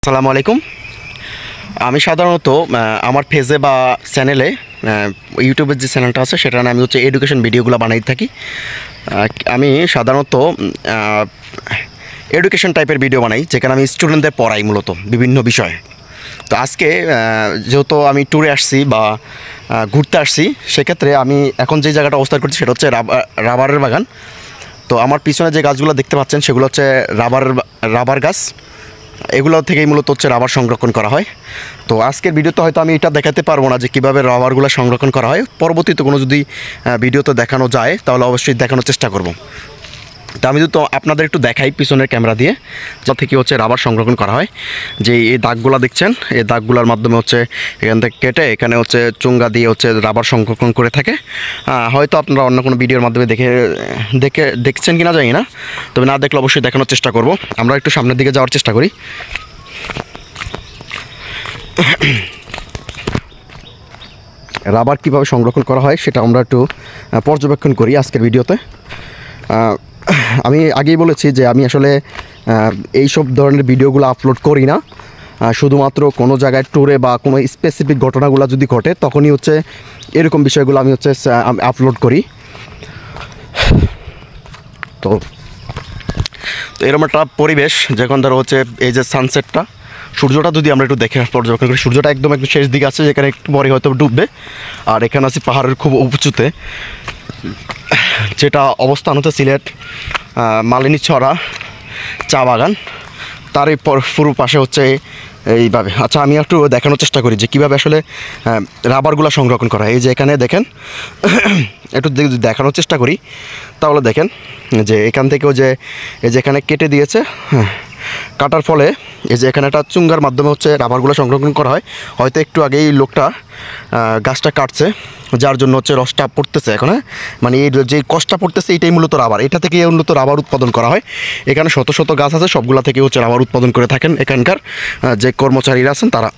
আসসালামু আলাইকুম। আমি সাধারণত আমার পেজে বা চ্যানেলে ইউটিউবের যে চ্যানেলটা আছে সেটা আমি এডুকেশন ভিডিওগুলো বানাই থাকি। আমি সাধারণত এডুকেশন টাইপের ভিডিও বানাই, যেখানে আমি স্টুডেন্টদের পড়াই মূলত বিভিন্ন বিষয়। তো আজকে যেহেতু আমি ট্যুরে আসছি বা ঘুরতে আসছি, সেক্ষেত্রে আমি এখন যে জায়গাটা অবস্থান করছি সেটা হচ্ছে রাবারের বাগান। তো আমার পিছনে যে গাছগুলো দেখতে পাচ্ছেন সেগুলো হচ্ছে রাবার গাছ। এগুলো থেকেই মূলত হচ্ছে রাবার সংরক্ষণ করা হয়। তো আজকের ভিডিওতে হয়তো আমি এটা দেখাতে পারবো না যে কীভাবে রাবারগুলো সংরক্ষণ করা হয়। পরবর্তীতে কোনো যদি ভিডিওতে দেখানো যায় তাহলে অবশ্যই দেখানোর চেষ্টা করব। তো আমি যদি আপনাদের একটু দেখাই পিছনের ক্যামেরা দিয়ে, যা থেকে হচ্ছে রাবার সংরক্ষণ করা হয়। যে এই দাগগুলো দেখছেন, এই দাগগুলোর মাধ্যমে হচ্ছে এখান থেকে কেটে এখানে হচ্ছে চুঙ্গা দিয়ে হচ্ছে রাবার সংরক্ষণ করে থাকে। হয়তো আপনারা অন্য কোনো ভিডিওর মাধ্যমে দেখছেন কি না জানি না, তবে না দেখলে অবশ্যই দেখানোর চেষ্টা করব। আমরা একটু সামনের দিকে যাওয়ার চেষ্টা করি। রাবার কীভাবে সংরক্ষণ করা হয় সেটা আমরা একটু পর্যবেক্ষণ করি আজকের ভিডিওতে। আমি আগেই বলেছি যে আমি আসলে এইসব ধরনের ভিডিওগুলো আপলোড করি না। শুধুমাত্র কোনো জায়গায় ট্যুরে বা কোনো স্পেসিফিক ঘটনাগুলো যদি ঘটে তখনই হচ্ছে এরকম বিষয়গুলো আমি আপলোড করি। তো এরকম একটা পরিবেশ, যখন ধরো হচ্ছে এই যে সানসেটটা, সূর্যটা যদি আমরা একটু দেখে পর্যবেক্ষণ করি, সূর্যটা একদম শেষ দিকে আছে, যেখানে একটু পরে হয়তো ডুববে। আর এখানে আছে পাহাড়ের খুব উঁচুতে, যেটা অবস্থান হচ্ছে সিলেট মালিনী ছড়া চা বাগান। তার এই পুরো পাশে হচ্ছে এইভাবে। আচ্ছা, আমি একটু দেখানোর চেষ্টা করি যে কীভাবে আসলে রাবারগুলো সংরক্ষণ করা হয়। এই যে এখানে দেখেন, একটু যদি দেখানোর চেষ্টা করি তাহলে দেখেন যে এখান থেকেও যে এই যে এখানে কেটে দিয়েছে, কাটার ফলে এই যে এখানে একটা চুঙ্গার মাধ্যমে হচ্ছে রাবারগুলো সংরক্ষণ করা হয়। হয়তো একটু আগেই লোকটা গাছটা কাটছে, যার জন্য হচ্ছে রসটা পড়তেছে এখন, মানে এই যে কষ্টটা পড়তেছে এইটাই মূলত রাবার। এটা থেকে মূলত রাবার উৎপাদন করা হয়। এখানে শত শত গাছ আছে, সবগুলা থেকে হচ্ছে রাবার উৎপাদন করে থাকেন এখানকার যে কর্মচারীরা আছেন তারা।